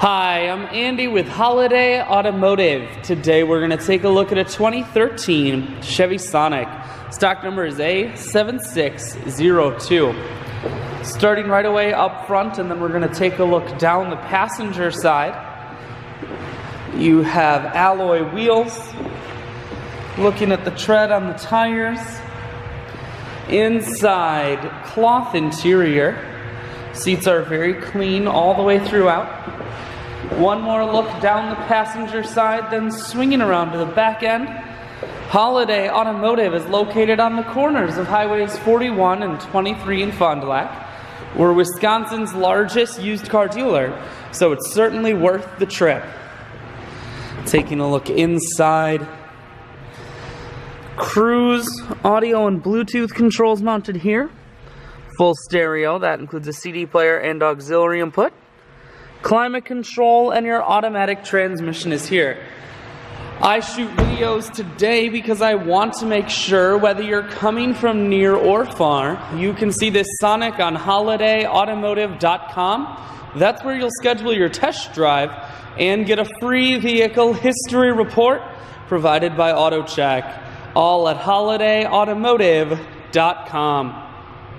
Hi, I'm Andy with Holiday Automotive. Today we're going to take a look at a 2013 Chevy Sonic. Stock number is A7602. Starting right away up front, and then we're going to take a look down the passenger side. You have alloy wheels. Looking at the tread on the tires. Inside, cloth interior. Seats are very clean all the way throughout. One more look down the passenger side, then swinging around to the back end. Holiday Automotive is located on the corners of Highways 41 and 23 in Fond du Lac. We're Wisconsin's largest used car dealer, so it's certainly worth the trip. Taking a look inside. Cruise audio and Bluetooth controls mounted here. Full stereo, that includes a CD player and auxiliary input. Climate control and your automatic transmission is here. I shoot videos today because I want to make sure whether you're coming from near or far, you can see this Sonic on holidayautomotive.com. That's where you'll schedule your test drive and get a free vehicle history report provided by AutoCheck. All at holidayautomotive.com.